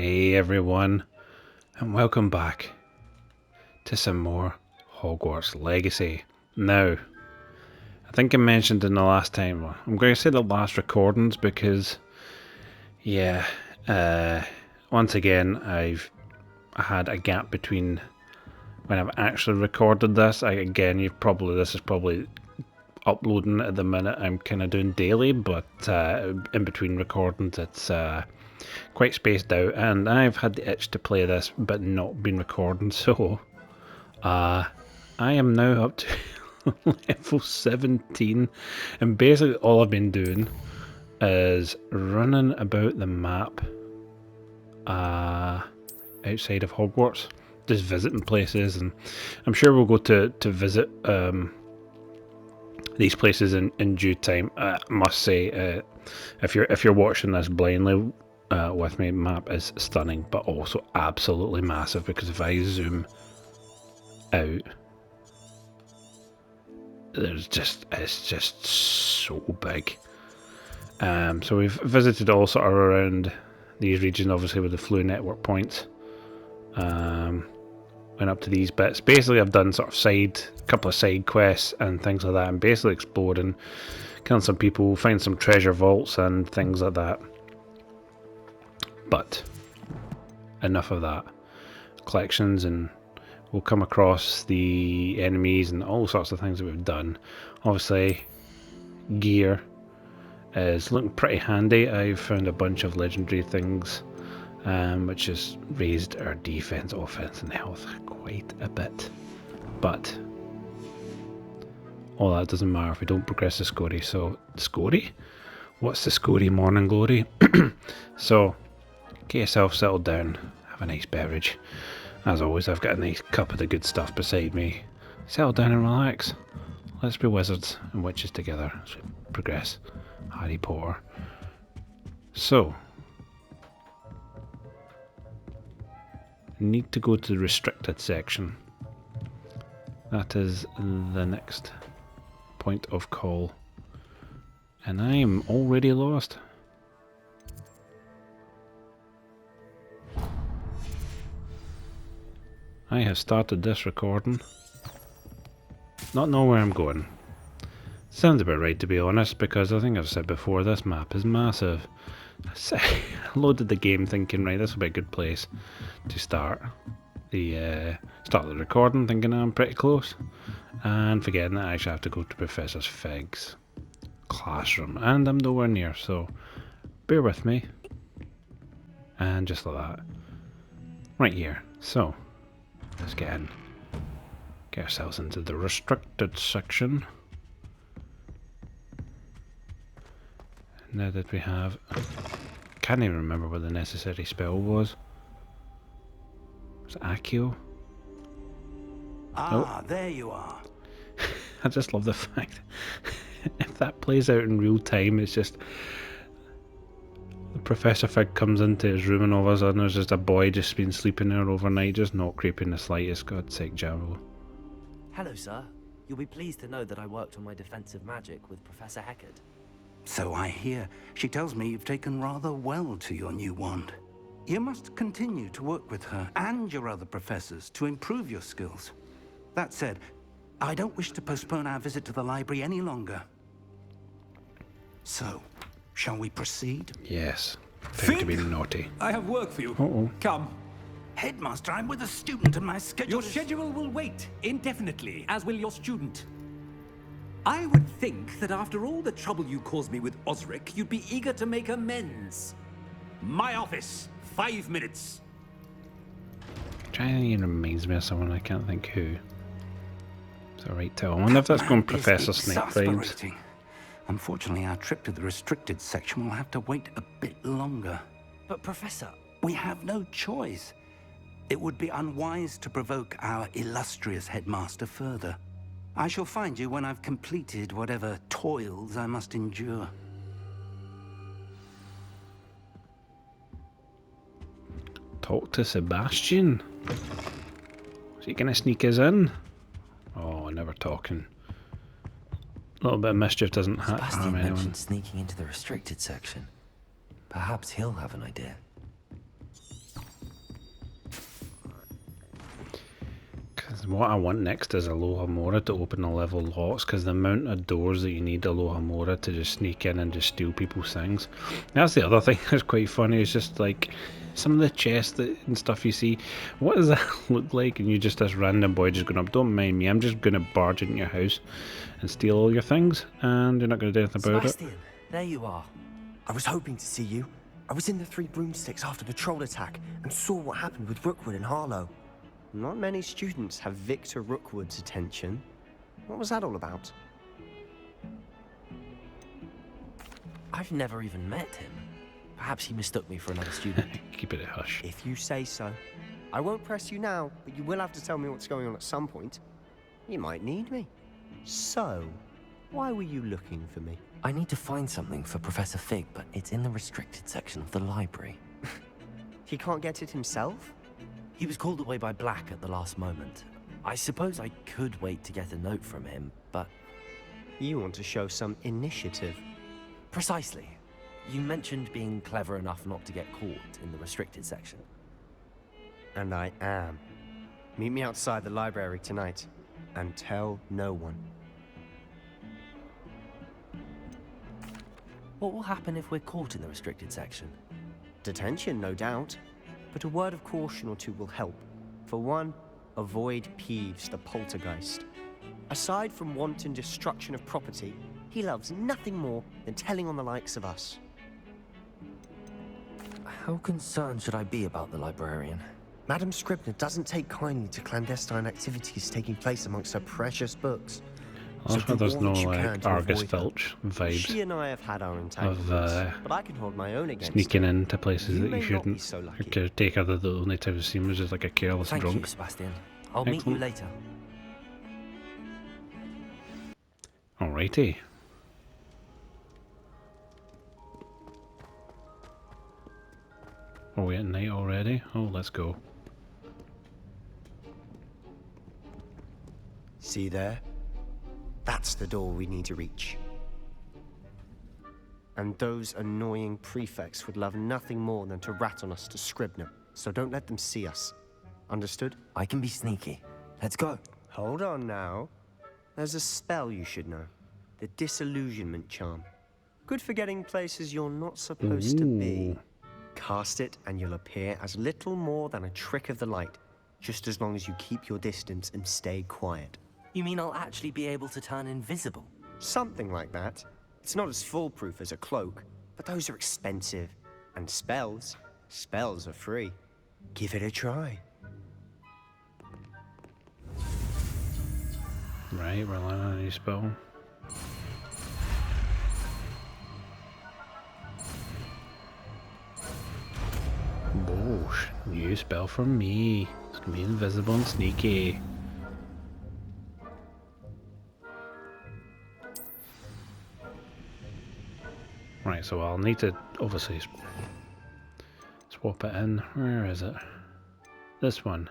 Hey everyone, and welcome back to some more Hogwarts Legacy. Now, I think I mentioned in the last time, I'm going to say the last recordings because, once again, I had a gap between when I've actually recorded this. This is probably uploading at the minute. I'm kind of doing daily, but in between recordings, it's quite spaced out, and I've had the itch to play this but not been recording, so I am now up to level 17, and basically all I've been doing is running about the map outside of Hogwarts, just visiting places, and I'm sure we'll go to visit these places in due time. I must say, if you're watching this blindly with me, map is stunning, but also absolutely massive, because if I zoom out, it's just so big. So we've visited all sort of around these regions, obviously with the flu network points. Went up to these bits. Basically, I've done sort of a couple of side quests and things like that, and basically exploring, killing some people, find some treasure vaults and things like that. But enough of that. Collections, and we'll come across the enemies and all sorts of things that we've done. Obviously, gear is looking pretty handy. I've found a bunch of legendary things, which has raised our defense, offense, and health quite a bit. But all that doesn't matter if we don't progress the scory. So, scory? What's the scory? Morning glory. So, get yourself settled down, have a nice beverage. As always, I've got a nice cup of the good stuff beside me. Settle down and relax. Let's be wizards and witches together as we progress Harry Potter. So, need to go to the restricted section. That is the next point of call. And I am already lost. I have started this recording, not know where I'm going. Sounds about right, to be honest, because I think I've said before, this map is massive. I loaded the game thinking, right, this will be a good place to start the recording, thinking I'm pretty close, and forgetting that I actually have to go to Professor Fig's classroom, and I'm nowhere near, so bear with me. And just like that, right here. So let's get in. Get ourselves into the restricted section. Now that we have... can't even remember what the necessary spell was. Was it Accio? Ah, there you are. I just love the fact if that plays out in real time, it's just... Professor Fig comes into his room and all of a sudden there's just a boy just been sleeping there overnight, just not creepy in the slightest. God's sake, Javo. Hello, sir. You'll be pleased to know that I worked on my defensive magic with Professor Heckard. So I hear. She tells me you've taken rather well to your new wand. You must continue to work with her and your other professors to improve your skills. That said, I don't wish to postpone our visit to the library any longer. So, shall we proceed? Yes. Time to be naughty. I have work for you. Uh-oh. Come. Headmaster, I'm with a student and my schedule Your schedule will wait indefinitely, as will your student. I would think that after all the trouble you caused me with Osric, you'd be eager to make amends. My office, 5 minutes. Trying reminds me of someone, I can't think who. It's alright, tell. I wonder if that's going Professor Snape vibes. Exasperating. Unfortunately, our trip to the restricted section will have to wait a bit longer. But Professor... We have no choice. It would be unwise to provoke our illustrious headmaster further. I shall find you when I've completed whatever toils I must endure. Talk to Sebastian. Is he gonna sneak us in? Oh, never talking. A little bit of mischief doesn't harm Sebastian anyone. mentioned sneaking into the restricted section. Perhaps he'll have an idea. What I want next is Alohomora to open the level locks, because the amount of doors that you need Alohomora to just sneak in and just steal people's things. That's the other thing that's quite funny, is just like some of the chests and stuff you see. What does that look like? And you're just this random boy just going up, don't mind me, I'm just going to barge into your house and steal all your things, and you're not going to do anything about it. Sebastian, there you are. I was hoping to see you. I was in the Three Broomsticks after the troll attack and saw what happened with Rookwood and Harlow. Not many students have Victor Rookwood's attention. What was that all about? I've never even met him. Perhaps he mistook me for another student. Keep it a hush. If you say so. I won't press you now, but you will have to tell me what's going on at some point. You might need me. So, why were you looking for me? I need to find something for Professor Fig, but it's in the restricted section of the library. He can't get it himself? He was called away by Black at the last moment. I suppose I could wait to get a note from him, but... You want to show some initiative. Precisely. You mentioned being clever enough not to get caught in the restricted section. And I am. Meet me outside the library tonight, and tell no one. What will happen if we're caught in the restricted section? Detention, no doubt. But a word of caution or two will help. For one, avoid Peeves, the poltergeist. Aside from wanton destruction of property, he loves nothing more than telling on the likes of us. How concerned should I be about the librarian? Madam Scribner doesn't take kindly to clandestine activities taking place amongst her precious books. I love how there's no like Argus Filch Filch vibes She and I have had our entanglements, but I can hold my own against sneaking her. into places You that may you not be shouldn't. so Or lucky. to take her the only time I've seen was just like a careless Thank drunk. you, Sebastian. I'll meet you Excellent. later. Alrighty. Are we at night already? Oh, let's go. See there? That's the door we need to reach. And those annoying prefects would love nothing more than to rat on us to Scribner, so don't let them see us. Understood? I can be sneaky. Let's go. Hold on now. There's a spell you should know. The Disillusionment Charm. Good for getting places you're not supposed to be. Ooh. Cast it and you'll appear as little more than a trick of the light, just as long as you keep your distance and stay quiet. You mean I'll actually be able to turn invisible? Something like that. It's not as foolproof as a cloak, but those are expensive. And spells are free. Give it a try. Right, we're learning a new spell. Boosh, new spell from me. It's gonna be invisible and sneaky. Right, so I'll need to obviously swap it in. Where is it? This one.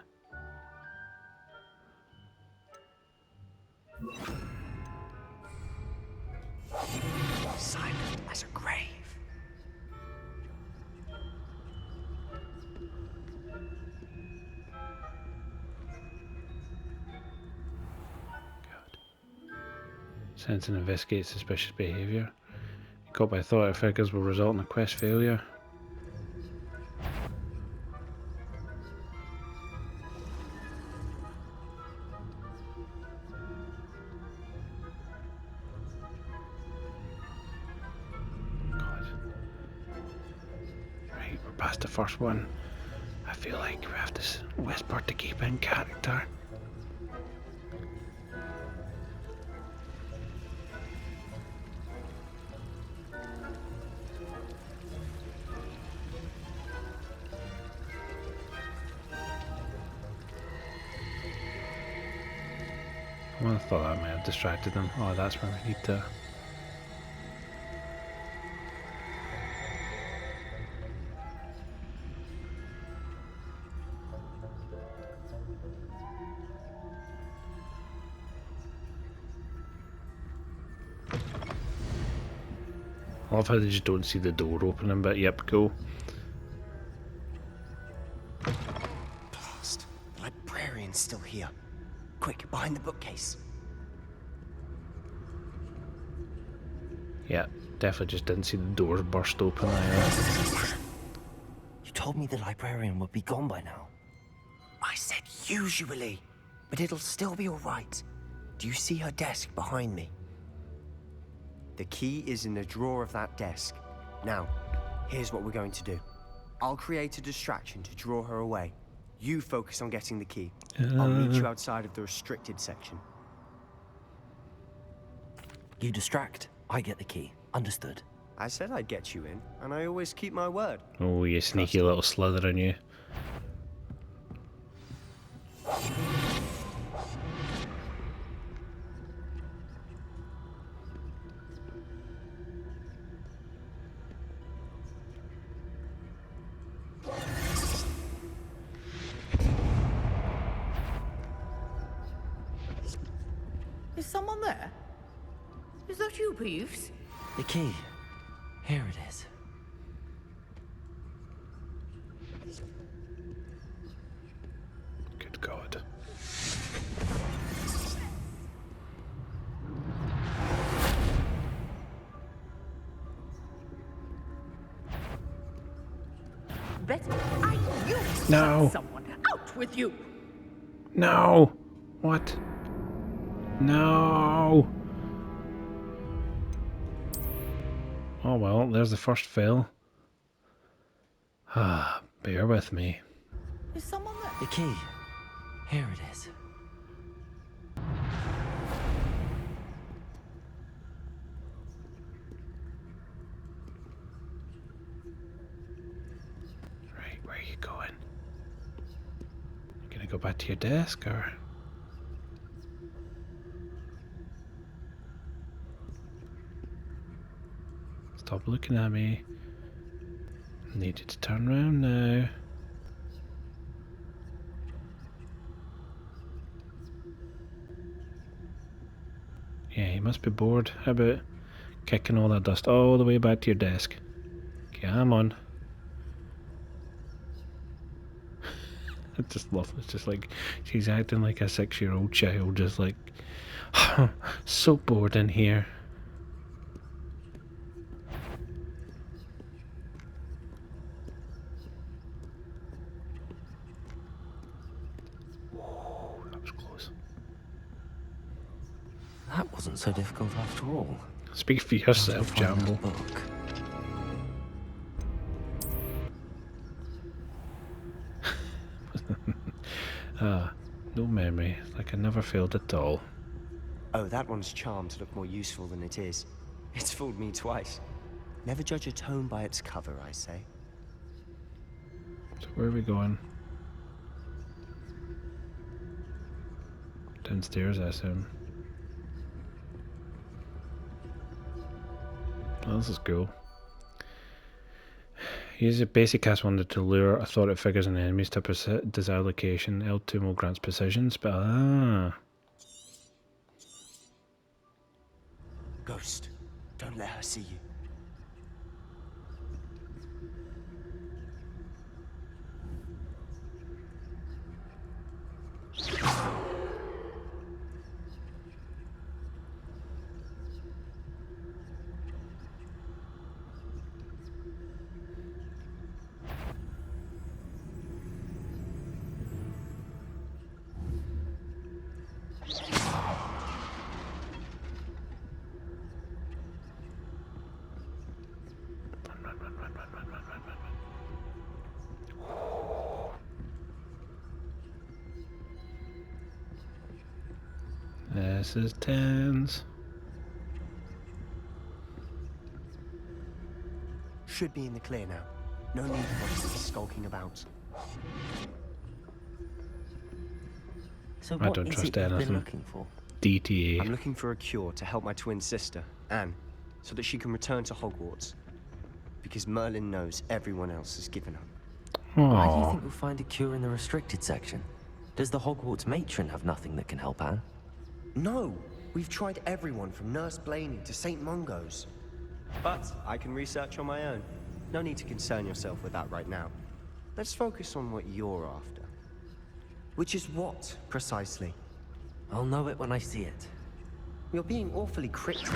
Silent as a grave. Sense and investigate suspicious behaviour. Caught by thought figures will result in a quest failure. God. Right, we're past the first one. I feel like we have to whisper to keep in character. Well, I thought that might have distracted them. Oh, that's where we need to... I love how they just don't see the door opening, but yep, go. Blast. The librarian's still here. Quick, behind the bookcase. Yeah, definitely just didn't see the doors burst open there. You told me the librarian would be gone by now. I said usually, but it'll still be all right. Do you see her desk behind me? The key is in the drawer of that desk. Now, here's what we're going to do. I'll create a distraction to draw her away. You focus on getting the key. I'll meet you outside of the restricted section. You distract, I get the key. Understood. I said I'd get you in, and I always keep my word. Oh, you sneaky little Slytherin, you. Is someone there? Is that you, Peeves? The key. Here it is. Good God. Better. I knew it. No. Someone out with you. No! What? No! Oh well, there's the first fail. Ah, bear with me. Is someone there? The key. Here it is. Right, where are you going? You gonna go back to your desk, or...? Stop looking at me. Need you to turn around now. Yeah, you must be bored. How about kicking all that dust all the way back to your desk? Come on. I just love it. It's just like she's acting like a 6-year-old child, just like so bored in here. That was close. That wasn't so difficult after all. Speak for yourself, Find that Jamble. book. No memory, like I never failed at all. Oh, that one's charmed to look more useful than it is. It's fooled me twice. Never judge a tome by its cover, I say. So where are we going? Downstairs, I assume. Oh, this is cool. Use a basic cast wonder to lure authoritative figures and enemies to desired location. L2 will grants precision, but Ghost, don't let her see you. This is tens. Should be in the clear now. No need for us to be skulking about. So I what don't is trust it you've anything. been looking for? DTA. I'm looking for a cure to help my twin sister, Anne, so that she can return to Hogwarts. Because Merlin knows everyone else has given up. Why do you Oh, think we'll find a cure in the restricted section? Does the Hogwarts matron have nothing that can help Anne? No! We've tried everyone from Nurse Blaney to St. Mungo's. But I can research on my own. No need to concern yourself with that right now. Let's focus on what you're after. Which is what, precisely? I'll know it when I see it. You're being awfully cryptic.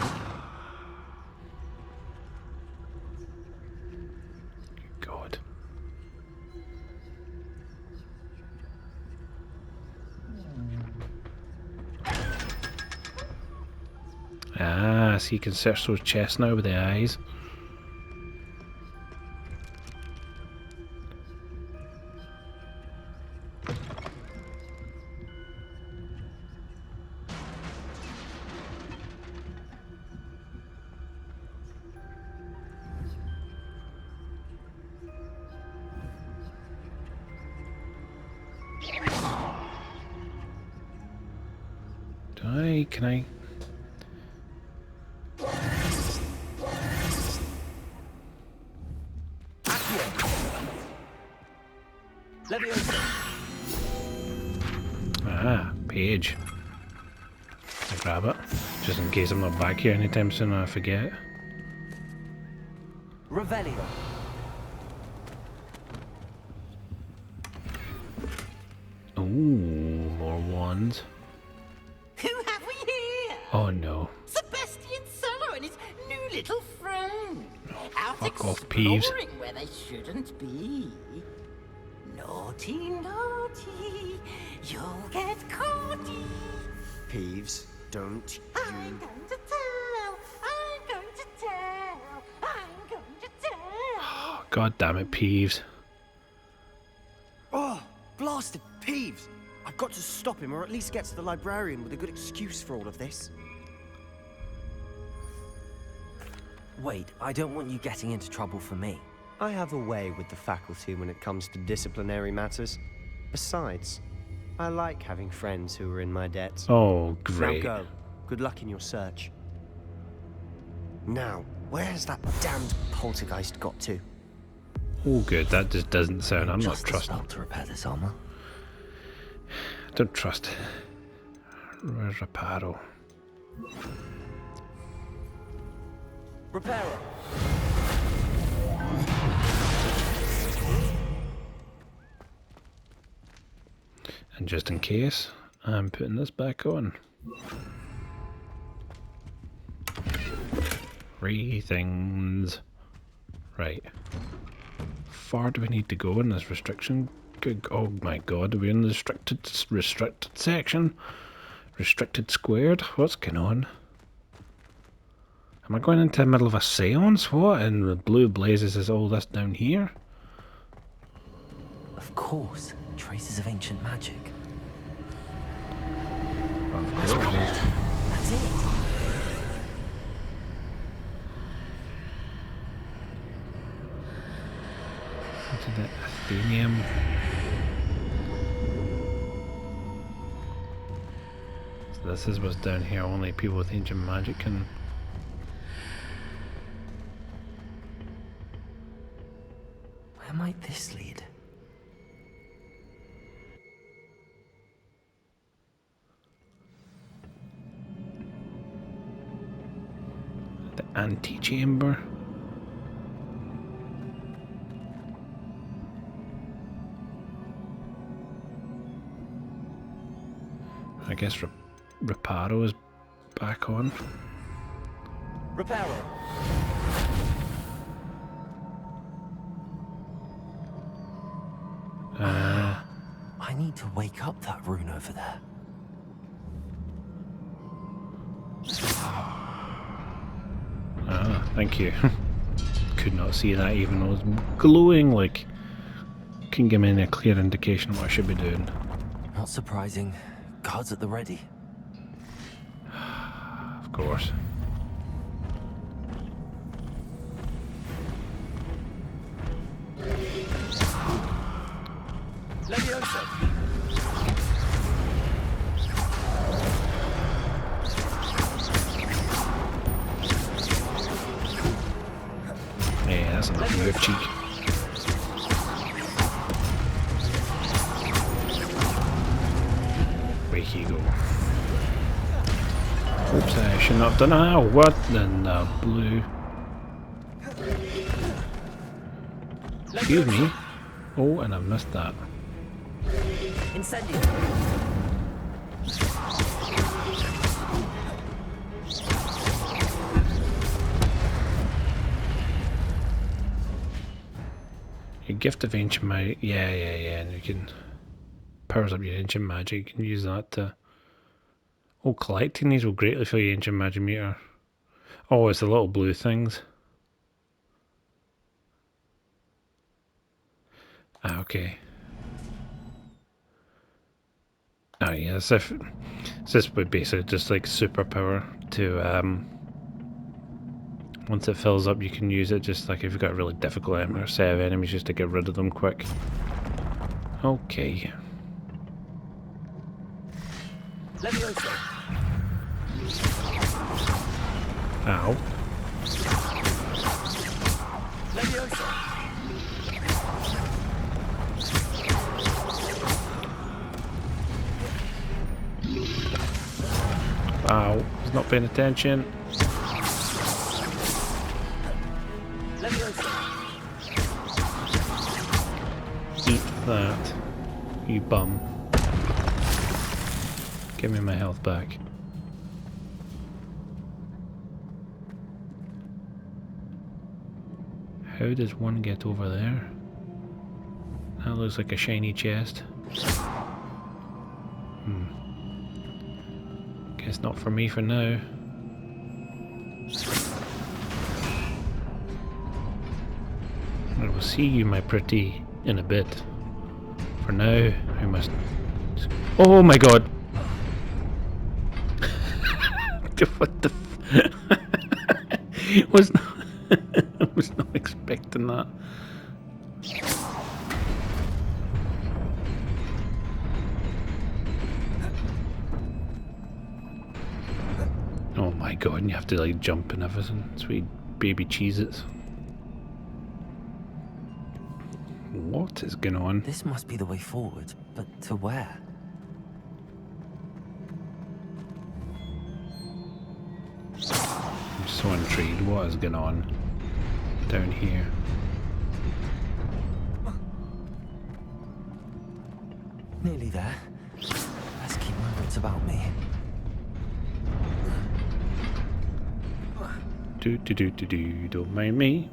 God. Ah, so you can search those chests now with the eyes. Can I? Ah, page. I grab it, just in case I'm not back here anytime soon and I forget. Revelio. Ooh, more wands. Who have we here? Oh no. Sebastian Solo and his new little friend. Out fuck off, exploring Peeves. where they shouldn't be. Naughty, naughty, you'll get caughty. Peeves, don't I'm you... going to tell. I'm going to tell. I'm going to tell. God damn it, Peeves. Oh, blasted Peeves! I've got to stop him, or at least get to the librarian with a good excuse for all of this. Wait, I don't want you getting into trouble for me. I have a way with the faculty when it comes to disciplinary matters. Besides, I like having friends who are in my debt. Oh, great. Now go. Good luck in your search. Now, where's that damned poltergeist got to? Oh, good. That just doesn't sound. I'm not Just a trusting. spell to repair this armor. Don't trust. Reparo. Repairer. And just in case, I'm putting this back on. 3 things. Right. Far do we need to go in this restriction? Good, oh my god, are we in the restricted section? Restricted squared? What's going on? Am I going into the middle of a seance? What in the blue blazes is all this down here? Of course, traces of ancient magic. Of course. That's it. Into the Athenium. So this is what's down here. Only people with ancient magic can. Where might this lead? The antechamber. I guess Reparo is back on. Repairer. I need to wake up that rune over there. Ah, thank you. Could not see that even though it was glowing, like, couldn't give me any clear indication of what I should be doing. Not surprising. Guards at the ready. Of course. Yeah, that's enough of your cheek. Way you go. Oops, I should not have done that. Oh, what in the blue? Excuse me. Oh, and I missed that. Incendio. Your gift of ancient magic. Yeah, and you can powers up your ancient magic. You can use that to. Oh, collecting these will greatly fill your ancient magic meter. Oh, it's the little blue things. Ah, okay. Oh yeah, so this would basically just like superpower to once it fills up you can use it just like if you've got a really difficult or set of enemies just to get rid of them quick. Okay. Levioso. Ow. Levioso. Ow. He's not paying attention. Levioso. Eat that. You bum. Give me my health back. How does one get over there? That looks like a shiny chest. Guess not for me for now. I will see you, my pretty, in a bit. For now, I must... Oh my god! What the was not I was not expecting that. Oh my god, and you have to like jump and everything. Sweet baby Cheez-Its. What is going on? This must be the way forward, but to where? I'm so intrigued. What is going on down here? Nearly there. Let's keep my wits about me. Don't mind me.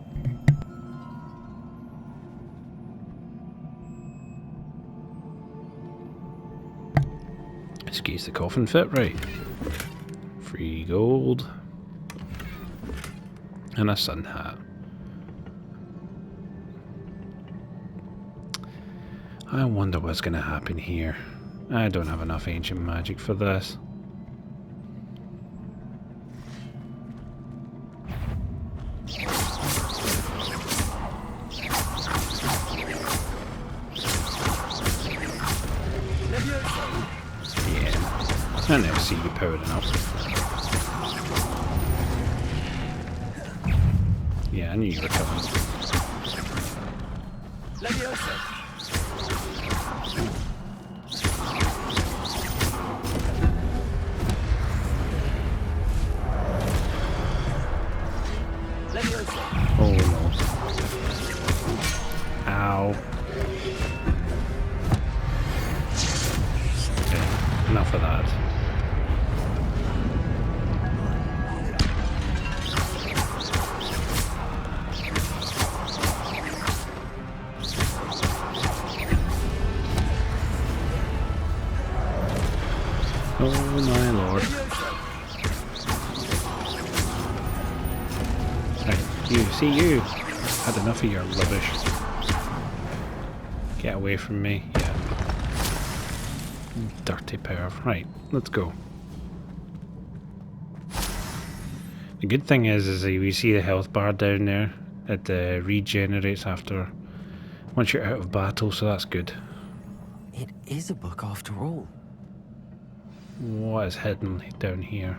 Excuse the coffin fit, right? Free gold. And a sun hat. I wonder what's going to happen here. I don't have enough ancient magic for this. Yeah, I never see you powering up. Yeah, I knew you were coming. Levioso. Levioso. Oh no. Ow. Okay, enough of that. Oh my lord. Right, you, see you. Had enough of your rubbish. Get away from me, yeah. Dirty perv. Right, let's go. The good thing is we see the health bar down there. It regenerates after once you're out of battle, so that's good. It is a book after all. What is hidden down here?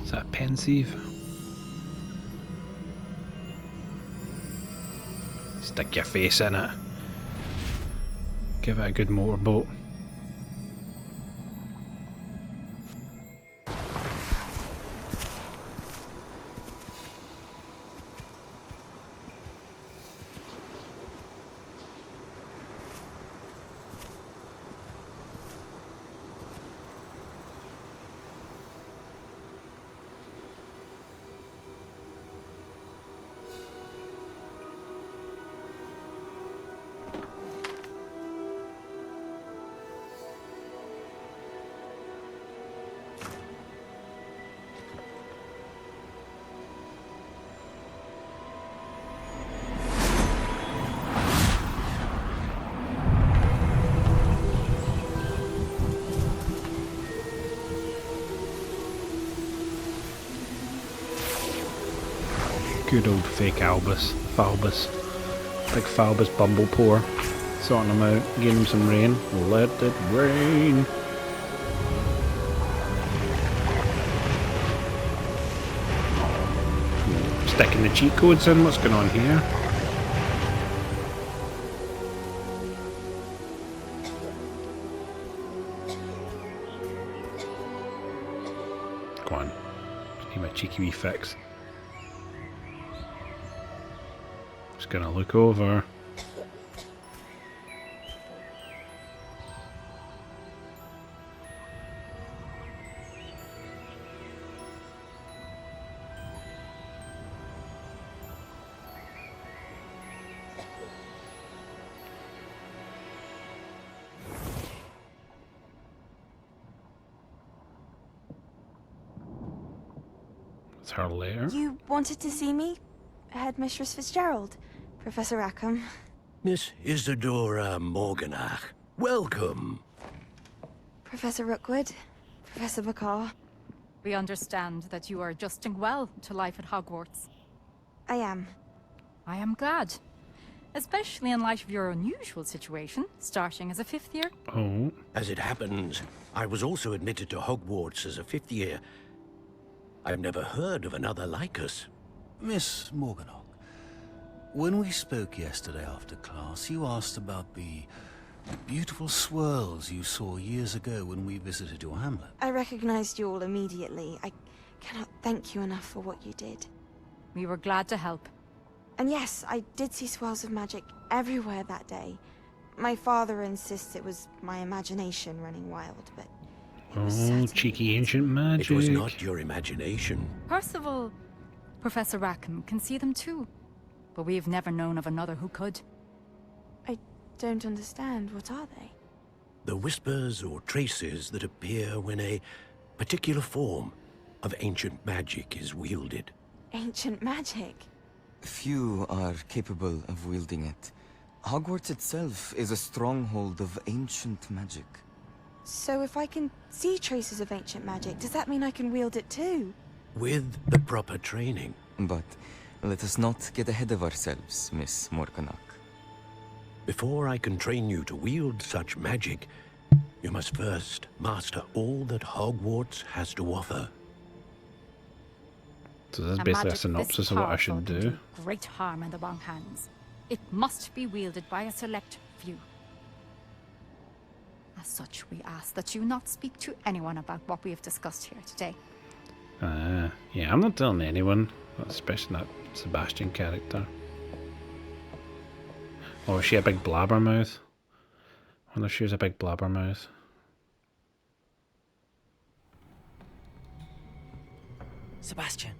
Is that pensieve? Stick your face in it. Give it a good motorboat. Good old fake Albus. Falbus. Big Falbus Bumblepore. Sorting him out. Getting him some rain. Let it rain. Sticking the cheat codes in. What's going on here? Go on. Just need my cheeky wee fix. Just gonna look over. It's her lair. You wanted to see me? Headmistress Fitzgerald? Professor Rackham? Miss Isadora Morganach, welcome. Professor Rookwood? Professor Bakar? We understand that you are adjusting well to life at Hogwarts. I am. I am glad. Especially in light of your unusual situation, starting as a 5th year. Oh. As it happens, I was also admitted to Hogwarts as a 5th year. I've never heard of another like us. Miss Morganach, when we spoke yesterday after class, you asked about the beautiful swirls you saw years ago when we visited your hamlet. I recognized you all immediately. I cannot thank you enough for what you did. We were glad to help. And yes, I did see swirls of magic everywhere that day. My father insists it was my imagination running wild, but it was Oh, certainly cheeky ancient magic. It was not your imagination. Percival, Professor Rackham can see them too. But we've never known of another who could. I don't understand. What are they? The whispers or traces that appear when a particular form of ancient magic is wielded. Ancient magic? Few are capable of wielding it. Hogwarts itself is a stronghold of ancient magic. So if I can see traces of ancient magic, does that mean I can wield it too? With the proper training. But let us not get ahead of ourselves, Miss Morganach. Before I can train you to wield such magic, you must first master all that Hogwarts has to offer. So this is A basically a magic synopsis this of what I powerful should can do. Great harm in the wrong hands. It must be wielded by a select few. As such, we ask that you not speak to anyone about what we have discussed here today. Yeah, I'm not telling anyone, especially that Sebastian character. Oh, is she a big blabbermouth? I wonder if she was a big blabbermouth. Sebastian.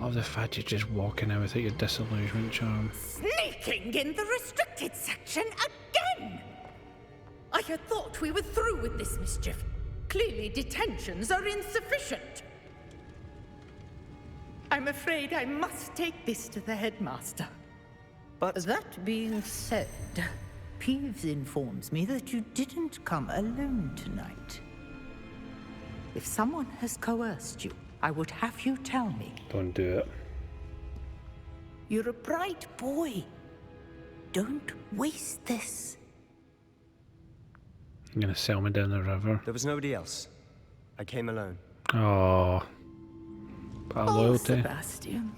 Love the fact you're just walking out without your disillusionment charm. Sneaking in the restricted section again! I had thought we were through with this mischief. Clearly detentions are insufficient. I'm afraid I must take this to the headmaster. But That being said, Peeves informs me that you didn't come alone tonight. If someone has coerced you, I would have you tell me. Don't do it. You're a bright boy. Don't waste this. You're gonna sell me down the river. there was nobody else. I came alone. Oh, part of loyalty. Sebastian.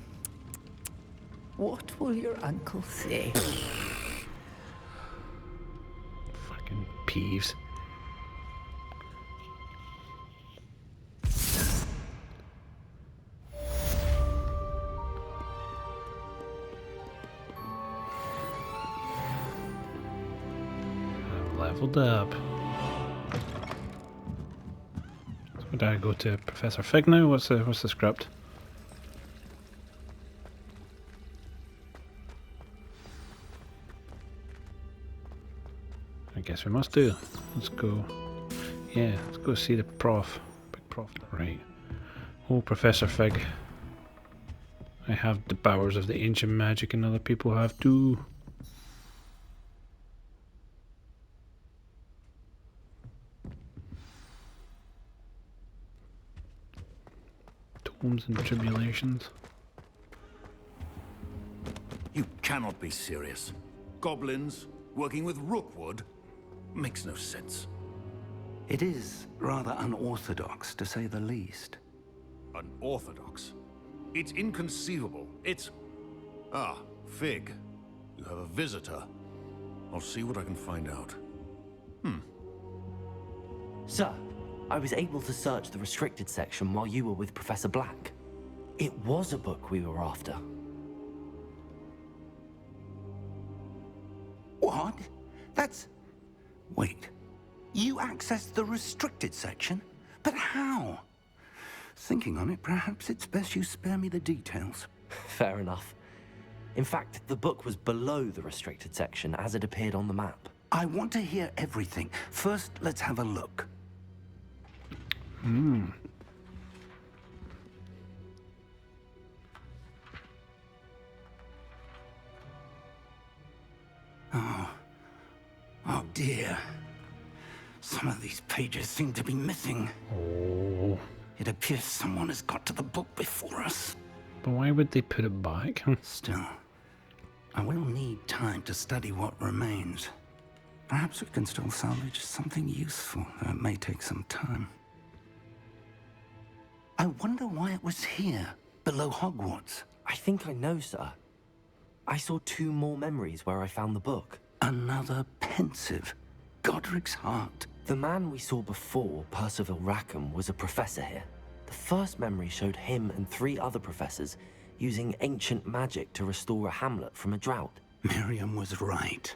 What will your uncle say? Fucking Peeves. I've leveled up. So did I go to Professor Fig now? What's the script? I guess we must do. Let's go. Yeah, let's go see the prof. Big prof. Right. Oh, Professor Fig. I have the powers of the ancient magic and other people have too. Homes and tribulations. You cannot be serious. Goblins working with Rookwood makes no sense. It is rather unorthodox, to say the least. Unorthodox? It's inconceivable. It's... Ah, Fig. You have a visitor. I'll see what I can find out. Sir, I was able to search the restricted section while you were with Professor Black. It was a book we were after. What? That's... Wait. You accessed the restricted section? But how? Thinking on it, perhaps it's best you spare me the details. Fair enough. In fact, the book was below the restricted section as it appeared on the map. I want to hear everything. First, let's have a look. Oh dear. Some of these pages seem to be missing. Oh. It appears someone has got to the book before us. But why would they put it back? Still, I will need time to study what remains. Perhaps we can still salvage something useful, though it may take some time. I wonder why it was here, below Hogwarts. I think I know, sir. I saw 2 more memories where I found the book. Another pensive. Godric's heart. The man we saw before, Percival Rackham, was a professor here. The first memory showed him and 3 other professors using ancient magic to restore a hamlet from a drought. Miriam was right.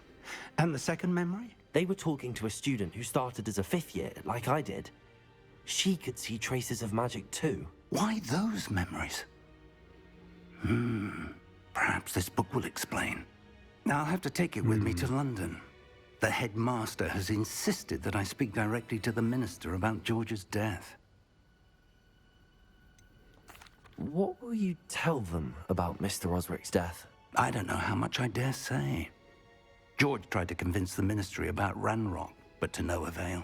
And the second memory? They were talking to a student who started as a 5th year, like I did. She could see traces of magic too. Why those memories? Perhaps this book will explain. Now I'll have to take it with me to London. The headmaster has insisted that I speak directly to the minister about George's death. What will you tell them about Mr. Osric's death? I don't know how much I dare say. George tried to convince the ministry about Ranrock, but to no avail.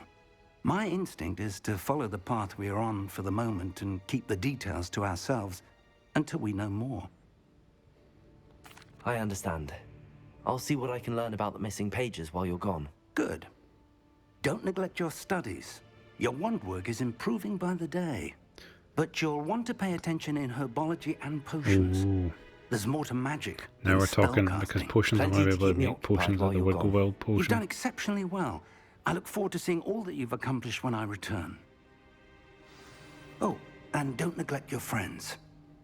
My instinct is to follow the path we are on for the moment and keep the details to ourselves until we know more. I understand. I'll see what I can learn about the missing pages while you're gone. Good. Don't neglect your studies. Your wand work is improving by the day. But you'll want to pay attention in herbology and potions. Ooh. There's more to magic. Now we're talking, because potions are Plenty maybe to able to keep me make potions like the occupied while you're Wiggle gone. potion. You've done exceptionally well. I look forward to seeing all that you've accomplished when I return. Oh, and don't neglect your friends.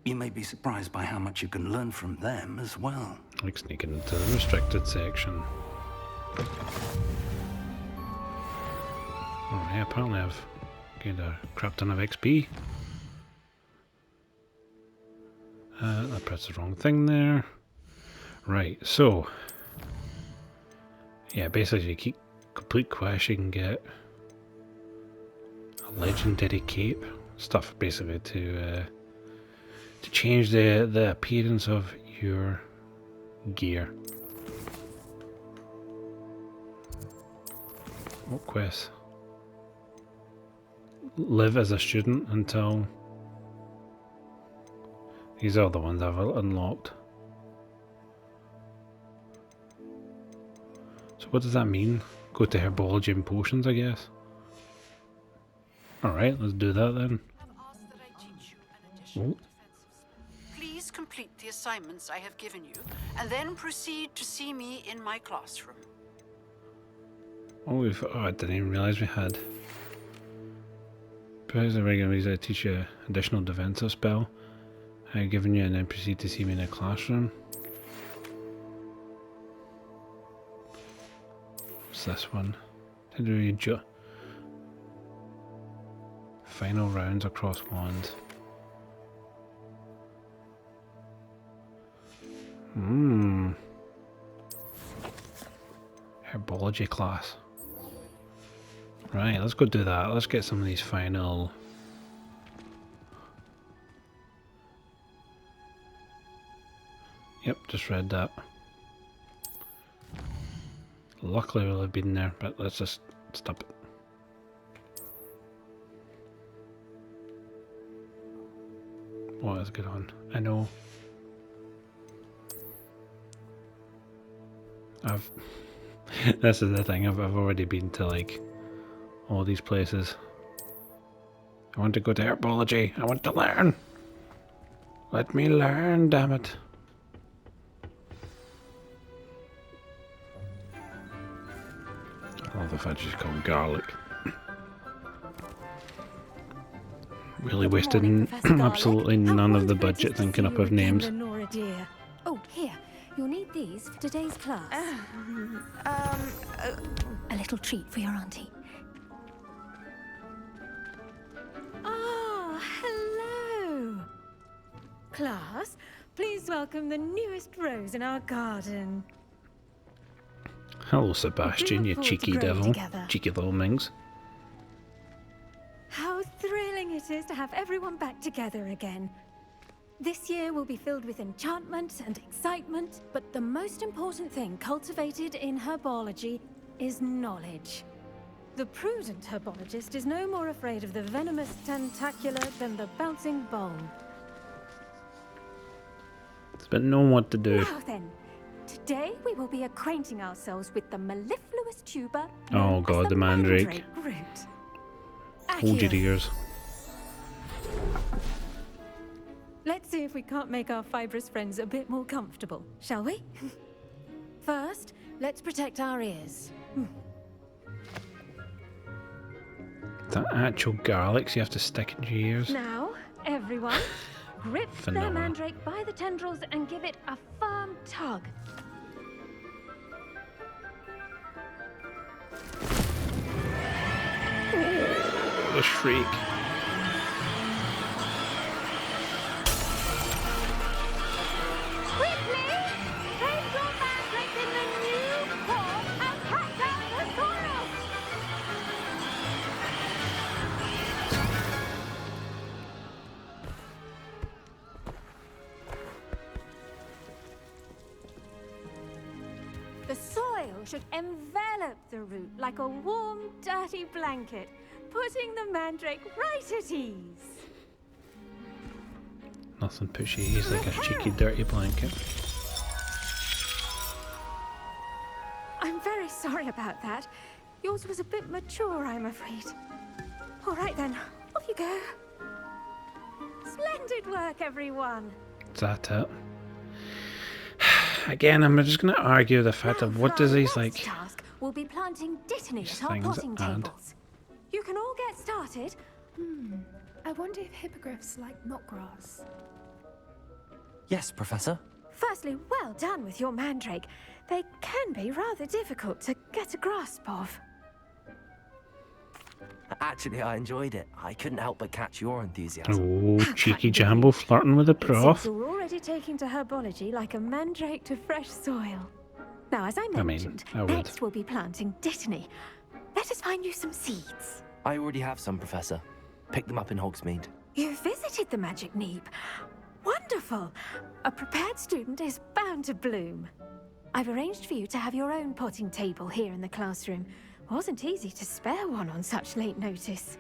You may be surprised by how much you can learn from them as well. Like sneaking into the restricted section. Oh yeah, apparently I've gained a crap ton of XP. I pressed the wrong thing there. Right, so yeah, basically you keep complete quests, you can get a legendary cape. Stuff basically to change the appearance of your gear. What quest? Live as a student until... These are the ones I've unlocked. So what does that mean? Go to herbology and potions, I guess. Alright, let's do that then. Oh. Please complete the assignments I have given you, and then proceed to see me in my classroom. Oh, I didn't even realise we had. Perhaps the regular reason I teach you an additional defensive spell. I've given you and then proceed to see me in a classroom. What's this one? To do your final rounds across wands. Herbology class. Right, let's go do that. Let's get some of these final... Yep, just read that. Luckily we'll have been there, but let's just stop it. what is going on. I know. This is the thing. I've already been to like all these places. I want to go to herbology. I want to learn. Let me learn, damn it. I love the fact she's called garlic. Really wasted absolutely none of the budget thinking up of names. Lenora dear. Oh, here. You'll need these for today's class. A little treat for your auntie. Ah, hello. Class, please welcome the newest rose in our garden. Hello, Sebastian, you cheeky devil. Together. Cheeky little minx. How thrilling it is to have everyone back together again. This year will be filled with enchantment and excitement, but the most important thing cultivated in herbology is knowledge. The prudent herbologist is no more afraid of the venomous tentacular than the bouncing bone. It's been known what to do. Now then, today we will be acquainting ourselves with the mellifluous tuber. Oh god, the mandrake. Root. Hold your ears. Let's see if we can't make our fibrous friends a bit more comfortable, shall we? First, let's protect our ears. That actual garlics you have to stick in your ears. Now, everyone, grip the Phenomenal. mandrake by the tendrils and give it a firm tug. The shriek. Quickly! Place your mandrake in the new pot and pack out the soil! The soil should envelop the root like a warm, dirty blanket, putting the mandrake right at ease. Nothing pushy, he's like a cheeky dirty blanket. I'm very sorry about that. Yours was a bit mature, I'm afraid. All right then, off you go. Splendid work, everyone. Is that it? Again, I'm just going to argue the fact of what does these like Task will be planting dittany these at our things potting add. tables. You can all get started. I wonder if hippogriffs like knotgrass. Yes, Professor. Firstly, well done with your mandrake. They can be rather difficult to get a grasp of. Actually, I enjoyed it. I couldn't help but catch your enthusiasm. Oh, cheeky Jambo flirting with the prof. You're already taking to herbology like a mandrake to fresh soil. Now, as I I mean, mentioned, I would. next we'll be planting dittany. Let us find you some seeds. I already have some, Professor. Picked them up in Hogsmeade. You visited the Magic Neep. Wonderful! A prepared student is bound to bloom. I've arranged for you to have your own potting table here in the classroom. Wasn't easy to spare one on such late notice.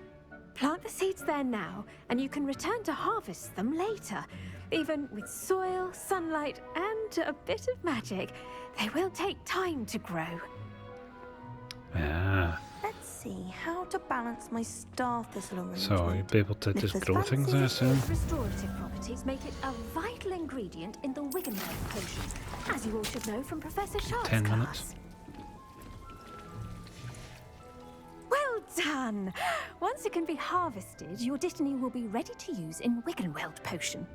Plant the seeds there now, and you can return to harvest them later. Even with soil, sunlight, and a bit of magic, they will take time to grow. Ah, Let's see how to balance my star thistle arrangement. so you'll be able to If just there's grow things, I fancy assume. Restorative properties make it a vital ingredient in the Wiggenweld potion, as you all should know from Professor Sharp's 10 class. minutes. Well done! Once it can be harvested, your dittany will be ready to use in Wiggenweld potion.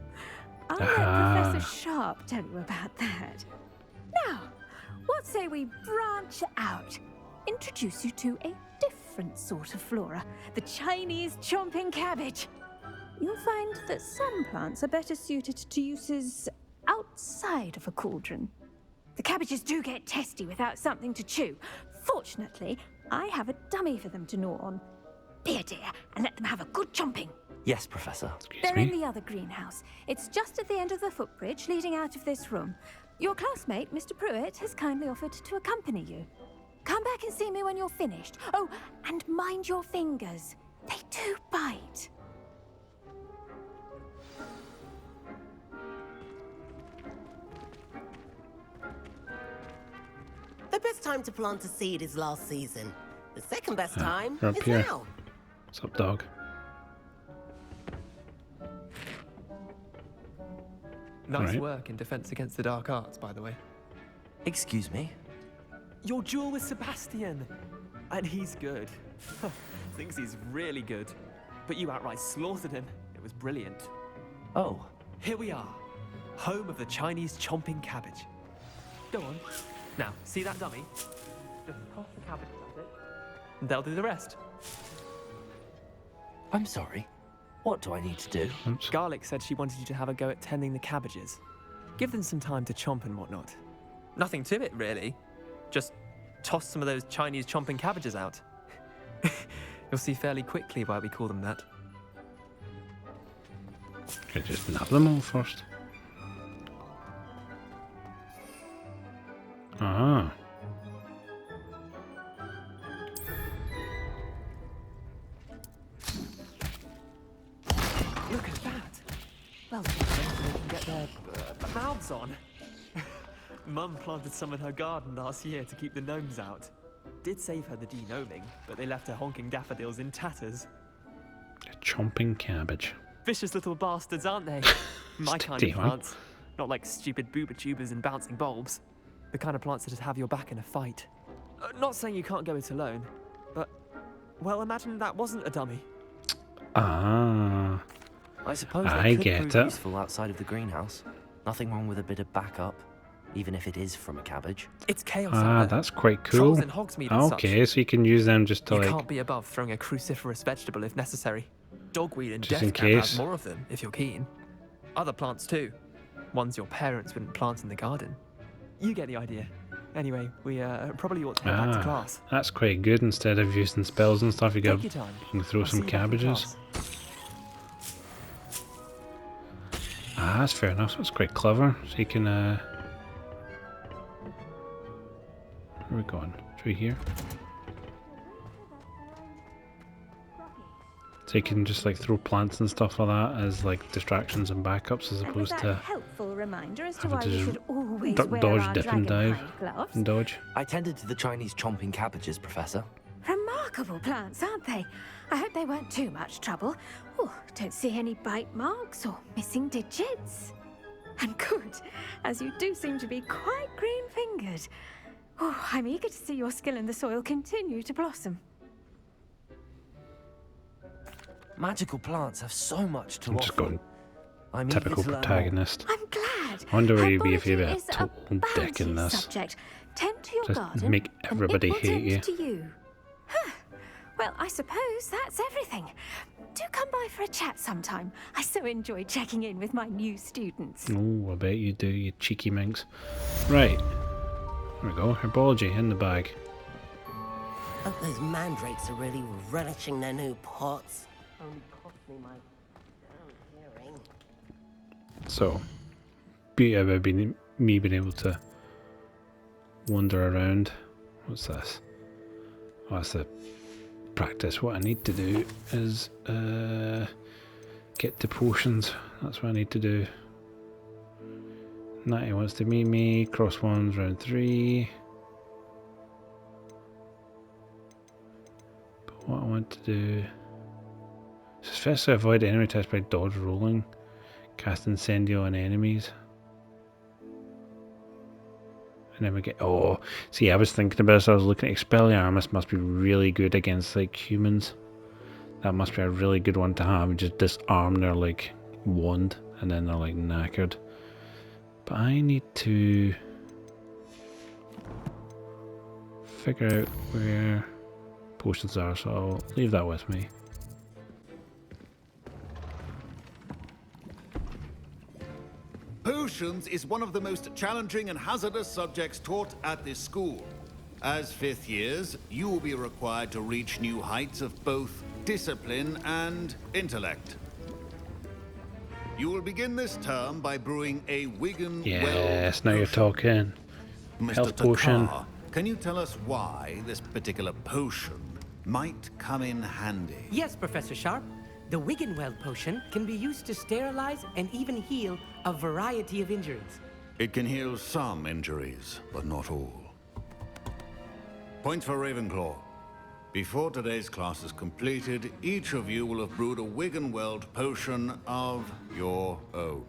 I'll let Professor Sharp tell you about that. Now, what say we branch out? Introduce you to a different sort of flora, the Chinese chomping cabbage. You'll find that some plants are better suited to uses outside of a cauldron. The cabbages do get testy without something to chew. Fortunately, I have a dummy for them to gnaw on. Be a dear and let them have a good chomping. Yes, Professor. They're in the other greenhouse. It's just at the end of the footbridge leading out of this room. Your classmate, Mr. Pruitt, has kindly offered to accompany you. Come back and see me when you're finished. Oh, and mind your fingers. They do bite. best time to plant a seed is last season. The second best time We're up is here. now. What's up, dog? Nice Right. work in Defense Against the Dark Arts, by the way. Excuse me? Your duel with Sebastian! And he's good. Thinks he's really good. But you outright slaughtered him. It was brilliant. Oh. Here we are. Home of the Chinese chomping cabbage. Go on. Now, see that dummy? Just toss the cabbage at it. And they'll do the rest. I'm sorry. What do I need to do? Oops. Garlic said she wanted you to have a go at tending the cabbages. Give them some time to chomp and whatnot. Nothing to it, really. Just toss some of those Chinese chomping cabbages out. You'll see fairly quickly why we call them that. Could just nab them all first. Ah. Look at that! Well, they can get their mouths on. Mum planted some in her garden last year to keep the gnomes out. Did save her the de-gnoming, but they left her honking daffodils in tatters. A chomping cabbage. Vicious little bastards, aren't they? My kind Sticky of one. plants. Not like stupid booba tubers and bouncing bulbs. The kind of plants that just have your back in a fight. Not saying you can't go it alone, but, well, imagine that wasn't a dummy. Ah. I suppose I they could get prove it. useful outside of the greenhouse. Nothing wrong with a bit of backup, even if it is from a cabbage. It's chaos Ah, out there. that's quite cool. Trolls in Hogsmeade and Okay, so you can use them just to You like. can't be above throwing a cruciferous vegetable if necessary. Dogweed and Just in death cap case. has more of them, if you're keen. Other plants too. Ones your parents wouldn't plant in the garden. You get the idea. Anyway, we probably ought to head back to class. That's quite good. Instead of using spells and stuff, you Take got your time. you can throw I'll see some you back in cabbages. class. Ah, that's fair enough. That's quite clever. So you can. Where are we going? Through here. So you can just like throw plants and stuff like that as like distractions and backups, as And with opposed that to helpful reminder as to having why to we just should always wear dodge, our dip, and dive, dragonhide gloves. and dodge. I tended to the Chinese chomping cabbages, Professor. Remarkable plants, aren't they? I hope they weren't too much trouble. Oh, don't see any bite marks or missing digits. And good, as you do seem to be quite green-fingered. Oh, I'm eager to see your skill in the soil continue to blossom. Magical plants have so much to I'm just offer. going I'm eager typical to learn more. protagonist. I'm glad. I wonder where you'd be if you Herbology had a is total dick in bounteous this. subject. Tend to your Just garden, make everybody and it will hate you. tend to you. Huh. Well, I suppose that's everything. Do come by for a chat sometime. I so enjoy checking in with my new students. Oh, I bet you do, you cheeky minx. Right. There we go. Herbology in the bag. Hope those mandrakes are really relishing their new pots. Only cost me my hearing. So, beauty about me being able to wander around. What's this? Oh, that's the practice. What I need to do is get the potions. That's what I need to do. Natty wants to meet me. Cross ones round 3. But what I want to do is first avoid enemy attacks by dodge rolling. Cast Incendio on enemies. And then we get... Oh, see, I was thinking about this. I was looking at Expelliarmus. Must be really good against, like, humans. That must be a really good one to have. Just disarm their, like, wand. And then they're, like, knackered. But I need to... figure out where potions are. So I'll leave that with me. Potions is one of the most challenging and hazardous subjects taught at this school. As 5th years, you will be required to reach new heights of both discipline and intellect. You will begin this term by brewing a Wigan Yes, now you're talking. Mr. Health potion. Takar, can you tell us why this particular potion might come in handy? Yes, Professor Sharp. The Wiggenweld potion can be used to sterilize and even heal a variety of injuries. It can heal some injuries, but not all. Points for Ravenclaw. Before today's class is completed, each of you will have brewed a Wiggenweld potion of your own.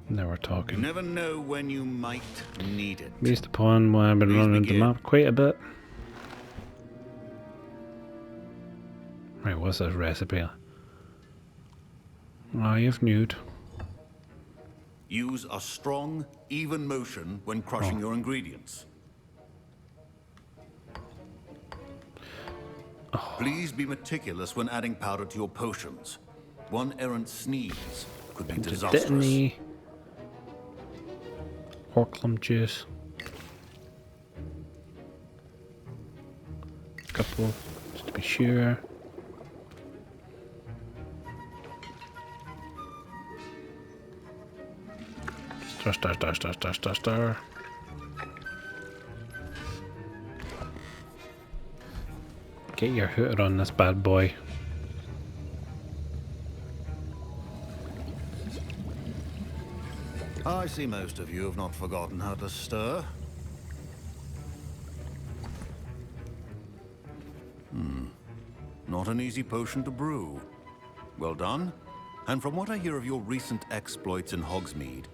Now we're You talking. never know when you might need it. Based upon why I've been Please running the begin. map quite a bit. Right, what's this recipe? I have nude. Use a strong, even motion when crushing your ingredients. Please be meticulous when adding powder to your potions. One errant sneeze could be disastrous. Dittany. Horklum juice. Couple, just to be sure. Stir. Get your hooter on this bad boy. I see most of you have not forgotten how to stir. Not an easy potion to brew. Well done. And from what I hear of your recent exploits in Hogsmeade,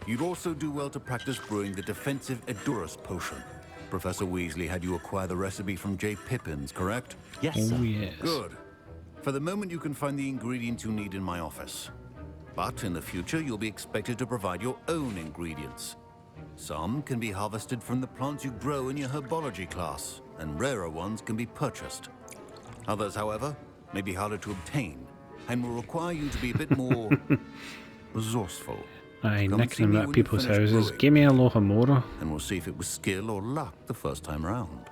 you'd also do well to practice brewing the defensive Edurus potion. Professor Weasley had you acquire the recipe from J. Pippin's, correct? Yes, Oh, sir. yes. Good. For the moment, you can find the ingredients you need in my office. But in the future, you'll be expected to provide your own ingredients. Some can be harvested from the plants you grow in your herbology class, and rarer ones can be purchased. Others, however, may be harder to obtain, and will require you to be a bit more resourceful. Aye, Come nicking see them me at when you people's finish houses. brewing, Give me a Lohomora. and we'll see if it was skill or luck the first time round.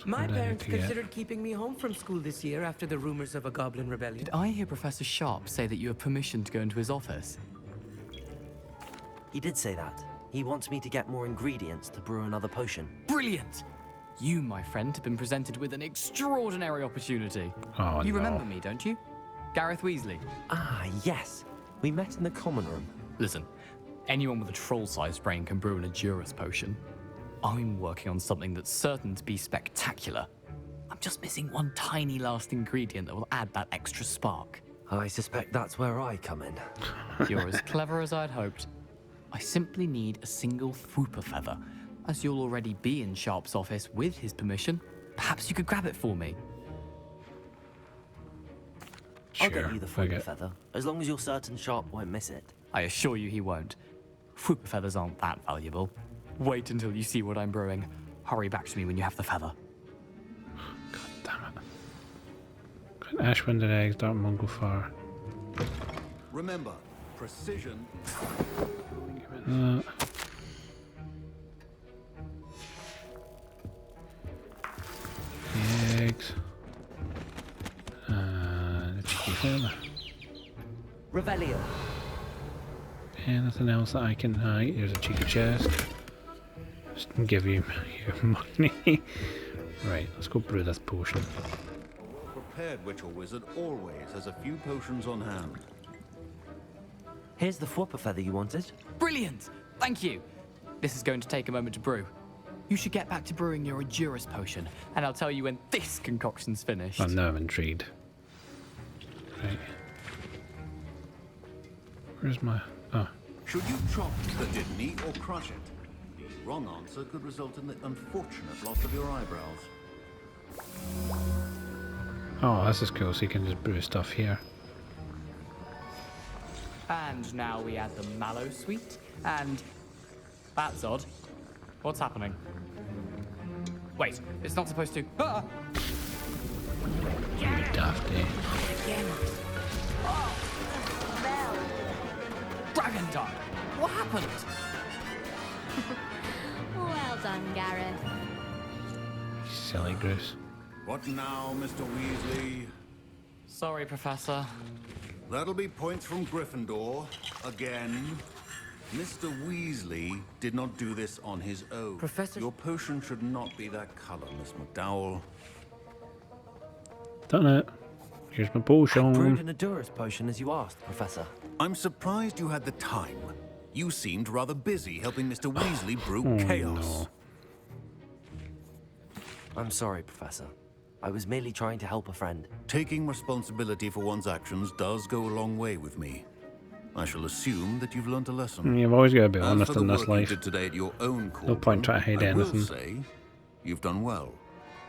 My What did I parents need to get? considered keeping me home from school this year after the rumors of a goblin rebellion. Did I hear Professor Sharp say that you have permission to go into his office? He did say that. He wants me to get more ingredients to brew another potion. Brilliant! You, my friend, have been presented with an extraordinary opportunity. Oh, you no. remember me, don't you? Gareth Weasley. Ah, yes. We met in the common room. Listen, anyone with a troll-sized brain can brew an Edurus potion. I'm working on something that's certain to be spectacular. I'm just missing one tiny last ingredient that will add that extra spark. I suspect that's where I come in. You're as clever as I'd hoped. I simply need a single Fwooper feather. As you'll already be in Sharp's office with his permission, perhaps you could grab it for me. I'll get you the fuck Fwooper it. feather, as long as you're certain Sharp won't miss it. I assure you he won't. Fwooper feathers aren't that valuable. Wait until you see what I'm brewing. Hurry back to me when you have the feather. Ashwind and eggs, Dark Munglefar. Remember, precision. Eggs. The cheeky feather. Revelio. Anything else that I can hide? There's a cheeky chest. Just give you your money. Right, let's go brew this potion. Prepared witch or wizard always has a few potions on hand. Here's the Fwooper feather you wanted. Brilliant! Thank you! This is going to take a moment to brew. You should get back to brewing your Edurus potion, and I'll tell you when this concoction's finished. Oh, now I'm intrigued. Right. Where's my... Oh. Should you chop the Dittany or crush it? The wrong answer could result in the unfortunate loss of your eyebrows. Oh, this is cool, so you can just brew stuff here. And now we add the mallow sweet, and... That's odd. What's happening? Wait, it's not supposed to... Ah! You dafty. Dragon Dog! What happened? Well done, Gareth. Silly goose. What now, Mr. Weasley? Sorry, Professor. That'll be points from Gryffindor. Again. Mr. Weasley did not do this on his own. Professor... Your potion should not be that color, Miss McDowell. Done it. Here's my I brewed potion. an Adurus potion as you asked, Professor. I'm surprised you had the time. You seemed rather busy helping Mr. Weasley brew Oh, chaos. no. I'm sorry, Professor. I was merely trying to help a friend. Taking responsibility for one's actions does go a long way with me. I shall assume that you've learnt a lesson. You've always got to be As honest for the in this work you life. did today at your own No point trying to hide I will anything. say you've done well.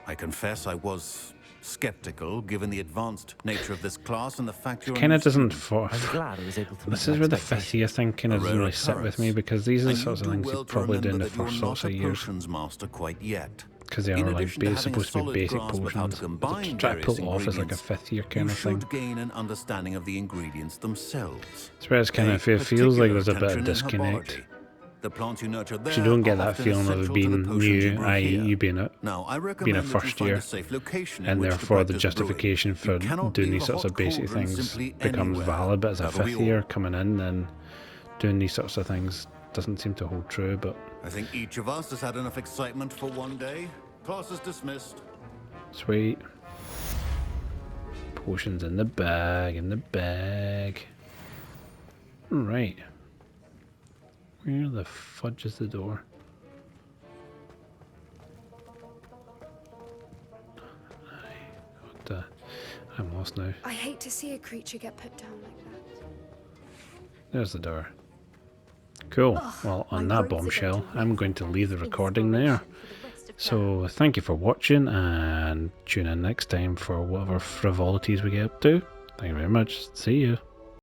I confess I was skeptical given the advanced nature of this class and the fact you're a Kind new of doesn't student. for. I'm glad I was able to meet This your is where the expectations. fifth year thing kind of A doesn't rare really sit with me occurrence. because these are the And sorts of you do things well you to probably do in remember the that you're first not sorts of a years. potions master quite yet. Because they In are like addition to having a supposed to be solid basic grasp of how to potions. combine Try to pull various it off as like a ingredients, fifth year kind you of thing. should gain an understanding of the ingredients themselves. It's where it's kind of, it feels like there's a bit of disconnect. The plants you nurture there You don't get are that often feeling of essential it to the being potions you new, brew i.e. here. you being Now, I a recommend that you first find year, a safe location in and which to therefore the practice brewing. justification for You cannot doing leave these a sorts hot of basic cauldron things simply becomes anywhere. valid, but as a That'll be fifth year all. coming in, then doing these sorts of things doesn't seem to hold true, but I think each of us has had enough excitement for one day. Class is dismissed. sweet. Potions in the bag, Right. Where the fudge is the door? I'm lost now. I hate to see a creature get put down like that. There's the door. Cool. Well, on that bombshell, I'm going to leave the recording there. So, thank you for watching, and tune in next time for whatever frivolities we get up to. Thank you very much. See you.